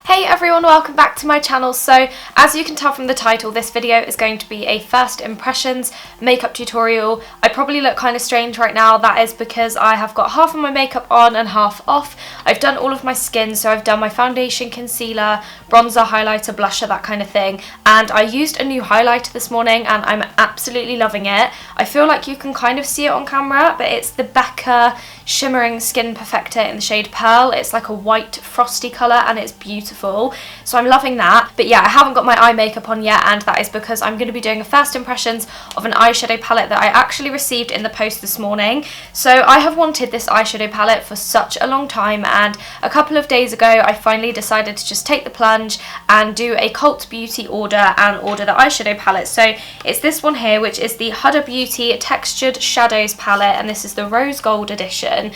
Hey everyone, welcome back to my channel. So as you can tell from the title, this video is going to be a first impressions makeup tutorial. I probably look kind of strange right now. That is because I have got half of my makeup on and half off. I've done all of my skin, so I've done my foundation, concealer, bronzer, highlighter, blusher, that kind of thing. And I used a new highlighter this morning and I'm absolutely loving it. I feel like you can kind of see it on camera, but it's the Becca Shimmering Skin Perfector in the shade Pearl. It's like a white frosty colour and it's beautiful, so I'm loving that. But yeah, I haven't got my eye makeup on yet, and that is because I'm going to be doing a first impressions of an eyeshadow palette that I actually received in the post this morning. So I have wanted this eyeshadow palette for such a long time, and a couple of days ago I finally decided to just take the plunge and do a cult beauty order and order the eyeshadow palette. So it's this one here, which is the Huda Beauty Textured Shadows palette, and this is the rose gold edition.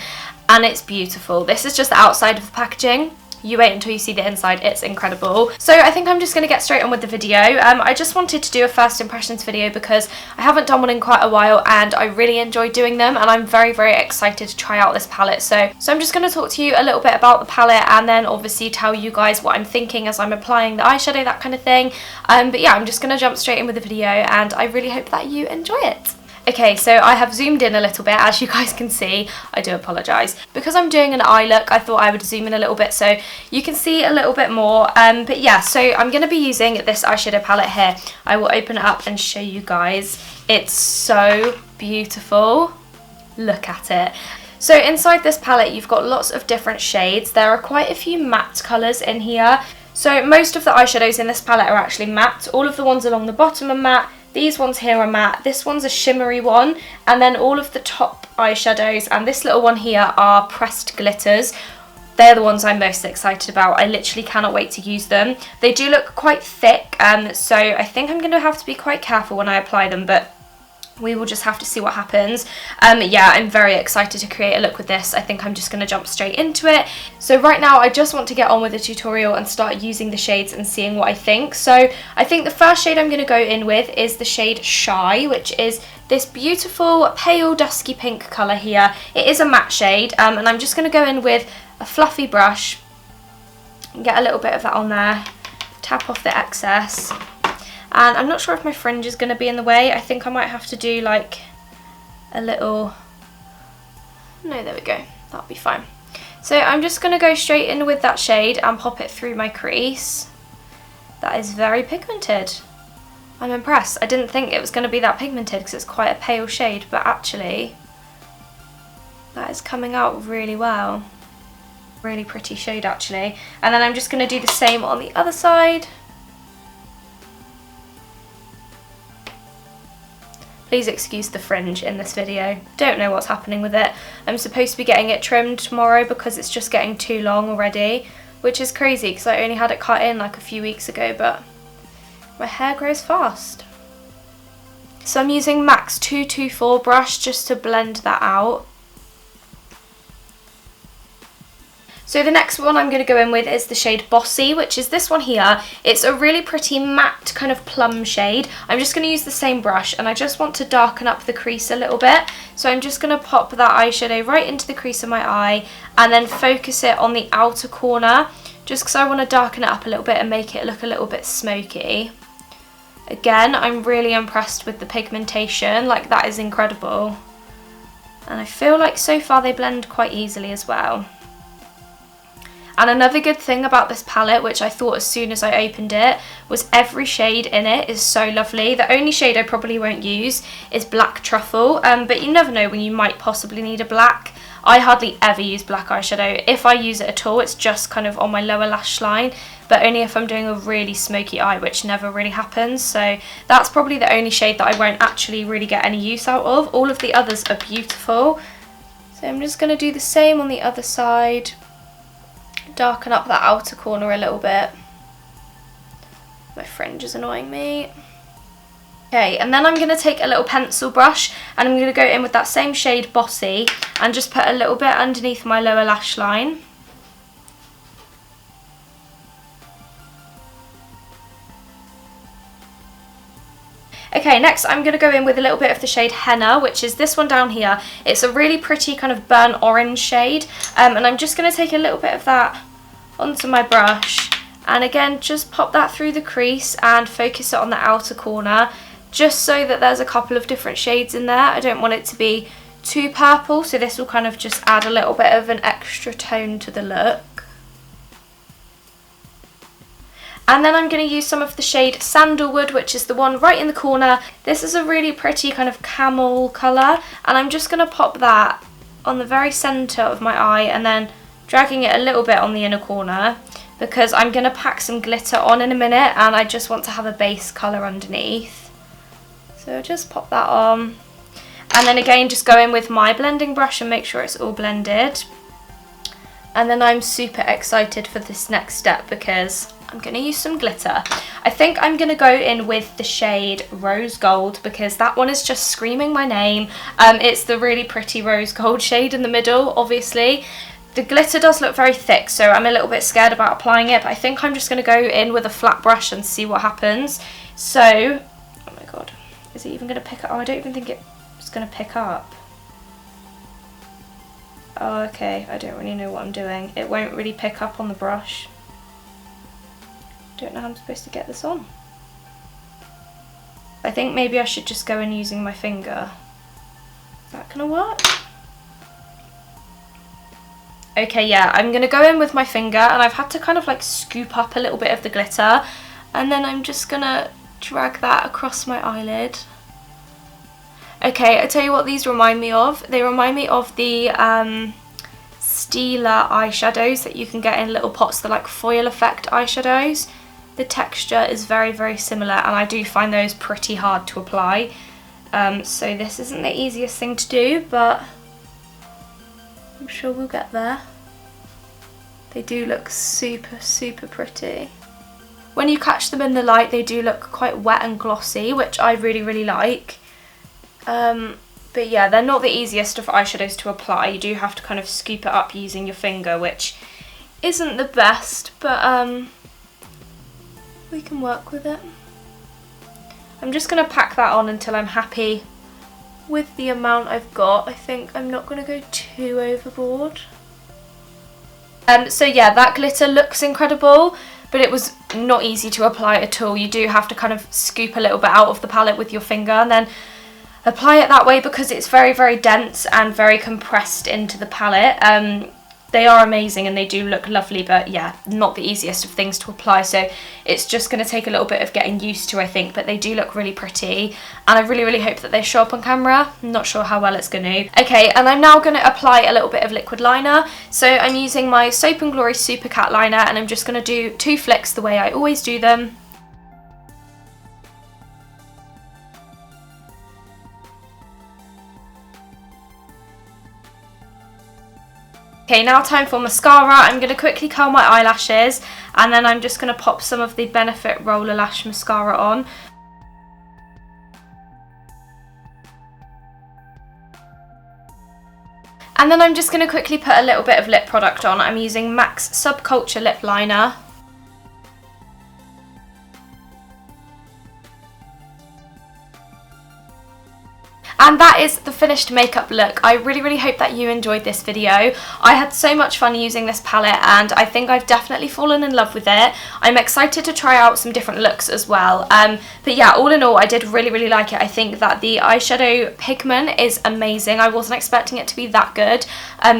And it's beautiful. This is just the outside of the packaging. You wait until you see the inside, it's incredible. So I think I'm just going to get straight on with the video. I just wanted to do a first impressions video because I haven't done one in quite a while and I really enjoy doing them, and I'm very excited to try out this palette. So I'm just going to talk to you a little bit about the palette and then obviously tell you guys what I'm thinking as I'm applying the eyeshadow, that kind of thing. But yeah, I'm just going to jump straight in with the video and I really hope that you enjoy it. Okay, so I have zoomed in a little bit, as you guys can see. I do apologise. Because I'm doing an eye look, I thought I would zoom in a little bit so you can see a little bit more. But yeah, so I'm going to be using this eyeshadow palette here. I will open it up and show you guys. It's so beautiful. Look at it. So inside this palette, you've got lots of different shades. There are quite a few matte colours in here. So most of the eyeshadows in this palette are actually matte. All of the ones along the bottom are matte. These ones here are matte, this one's a shimmery one, and then all of the top eyeshadows and this little one here are pressed glitters. They're the ones I'm most excited about. I literally cannot wait to use them. They do look quite thick, so I think I'm going to have to be quite careful when I apply them, but we will just have to see what happens. Yeah, I'm very excited to create a look with this. I think I'm just going to jump straight into it. So right now I just want to get on with the tutorial and start using the shades and seeing what I think. So I think the first shade I'm going to go in with is the shade Shy, which is this beautiful pale dusky pink colour here. It is a matte shade, and I'm just going to go in with a fluffy brush and get a little bit of that on there, tap off the excess. And I'm not sure if my fringe is going to be in the way. I think I might have to do like a little... No, there we go. That'll be fine. So I'm just going to go straight in with that shade and pop it through my crease. That is very pigmented. I'm impressed. I didn't think it was going to be that pigmented because it's quite a pale shade, but actually that is coming out really well. Really pretty shade actually. And then I'm just going to do the same on the other side. Please excuse the fringe in this video. Don't know what's happening with it. I'm supposed to be getting it trimmed tomorrow because it's just getting too long already, which is crazy because I only had it cut in like a few weeks ago, but my hair grows fast. So I'm using MAC's 224 brush just to blend that out. So the next one I'm going to go in with is the shade Bossy, which is this one here. It's a really pretty matte kind of plum shade. I'm just going to use the same brush and I just want to darken up the crease a little bit. So I'm just going to pop that eyeshadow right into the crease of my eye and then focus it on the outer corner, just because I want to darken it up a little bit and make it look a little bit smoky. Again, I'm really impressed with the pigmentation, like that is incredible. And I feel like so far they blend quite easily as well. And another good thing about this palette, which I thought as soon as I opened it, was every shade in it is so lovely. The only shade I probably won't use is Black Truffle, but you never know when you might possibly need a black. I hardly ever use black eyeshadow. If I use it at all, it's just kind of on my lower lash line, but only if I'm doing a really smoky eye, which never really happens. So that's probably the only shade that I won't actually really get any use out of. All of the others are beautiful. So I'm just going to do the same on the other side. Darken up that outer corner a little bit. My fringe is annoying me. Okay, and then I'm going to take a little pencil brush and I'm going to go in with that same shade Bossy and just put a little bit underneath my lower lash line. Okay, next I'm going to go in with a little bit of the shade Henna, which is this one down here. It's a really pretty kind of burnt orange shade, and I'm just going to take a little bit of that onto my brush And again, just pop that through the crease and focus it on the outer corner, just so that there's a couple of different shades in there. I don't want it to be too purple, so this will kind of just add a little bit of an extra tone to the look. And then I'm going to use some of the shade Sandalwood, which is the one right in the corner. This is a really pretty kind of camel colour, and I'm just going to pop that on the very centre of my eye and then dragging it a little bit on the inner corner, because I'm going to pack some glitter on in a minute and I just want to have a base colour underneath. So just pop that on, and then again just go in with my blending brush and make sure it's all blended. And then I'm super excited for this next step because I'm going to use some glitter. I think I'm going to go in with the shade Rose Gold because that one is just screaming my name. It's the really pretty rose gold shade in the middle, obviously. The glitter does look very thick, so I'm a little bit scared about applying it, but I think I'm just going to go in with a flat brush and see what happens. So, oh my god, is it even going to pick up? Oh, I don't even think it's going to pick up. Oh, okay, I don't really know what I'm doing. It won't really pick up on the brush. Don't know how I'm supposed to get this on. I think maybe I should just go in using my finger. Is that gonna work? Okay, yeah, I'm gonna go in with my finger, and I've had to kind of like scoop up a little bit of the glitter, and then I'm just gonna drag that across my eyelid. Okay, I tell you what these remind me of. They remind me of the Stila eyeshadows that you can get in little pots, the like foil effect eyeshadows. The texture is very, very similar, and I do find those pretty hard to apply. So this isn't the easiest thing to do, but I'm sure we'll get there. They do look super, super pretty. When you catch them in the light, they do look quite wet and glossy, which I really, really like. But yeah, they're not the easiest of eyeshadows to apply. You do have to kind of scoop it up using your finger, which isn't the best, but we can work with it. I'm just going to pack that on until I'm happy with the amount I've got. I think I'm not going to go too overboard. So yeah, that glitter looks incredible, but it was not easy to apply at all. You do have to kind of scoop a little bit out of the palette with your finger and then apply it that way because it's very, very dense and very compressed into the palette. They are amazing and they do look lovely, but yeah, not the easiest of things to apply, so it's just going to take a little bit of getting used to, I think, but they do look really pretty, and I really, really hope that they show up on camera. I'm not sure how well it's going to. Okay, and I'm now going to apply a little bit of liquid liner, so I'm using my Soap & Glory Supercat liner, and I'm just going to do 2 flicks the way I always do them. Okay, now time for mascara. I'm going to quickly curl my eyelashes, and then I'm just going to pop some of the Benefit Roller Lash Mascara on. And then I'm just going to quickly put a little bit of lip product on. I'm using MAC's Subculture Lip Liner. And that is the finished makeup look. I really, really hope that you enjoyed this video. I had so much fun using this palette, and I think I've definitely fallen in love with it. I'm excited to try out some different looks as well. But yeah, all in all, I did really, really like it. I think that the eyeshadow pigment is amazing. I wasn't expecting it to be that good.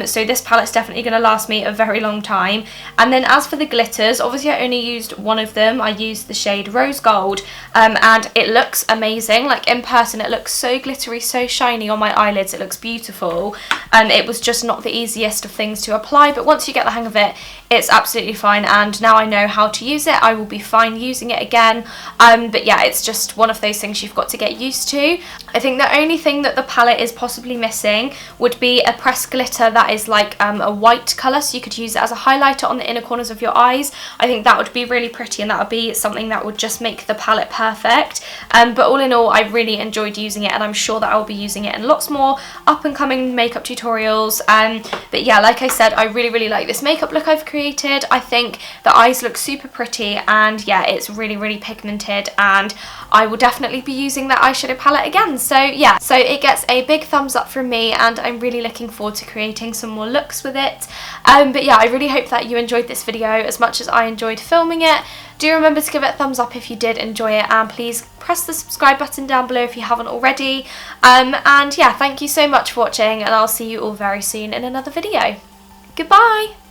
So this palette's definitely going to last me a very long time. And then as for the glitters, obviously I only used one of them. I used the shade Rose Gold, and it looks amazing. Like in person, it looks so glittery, so shiny on my eyelids. It looks beautiful. It was just not the easiest of things to apply, but once you get the hang of it, it's absolutely fine, and now I know how to use it, I will be fine using it again. But yeah, it's just one of those things you've got to get used to. I think the only thing that the palette is possibly missing would be a pressed glitter that is like a white colour, so you could use it as a highlighter on the inner corners of your eyes. I think that would be really pretty, and that would be something that would just make the palette perfect. But all in all, I really enjoyed using it, and I'm sure that I will be using it in lots more up and coming makeup tutorials. But yeah, like I said, I really like this makeup look I've created. I think the eyes look super pretty, and yeah, it's really pigmented, and I will definitely be using that eyeshadow palette again. So yeah, so it gets a big thumbs up from me, and I'm really looking forward to creating some more looks with it. But yeah, I really hope that you enjoyed this video as much as I enjoyed filming it. Do remember to give it a thumbs up if you did enjoy it, and please press the subscribe button down below if you haven't already. And yeah, thank you so much for watching, and I'll see you all very soon in another video. Goodbye!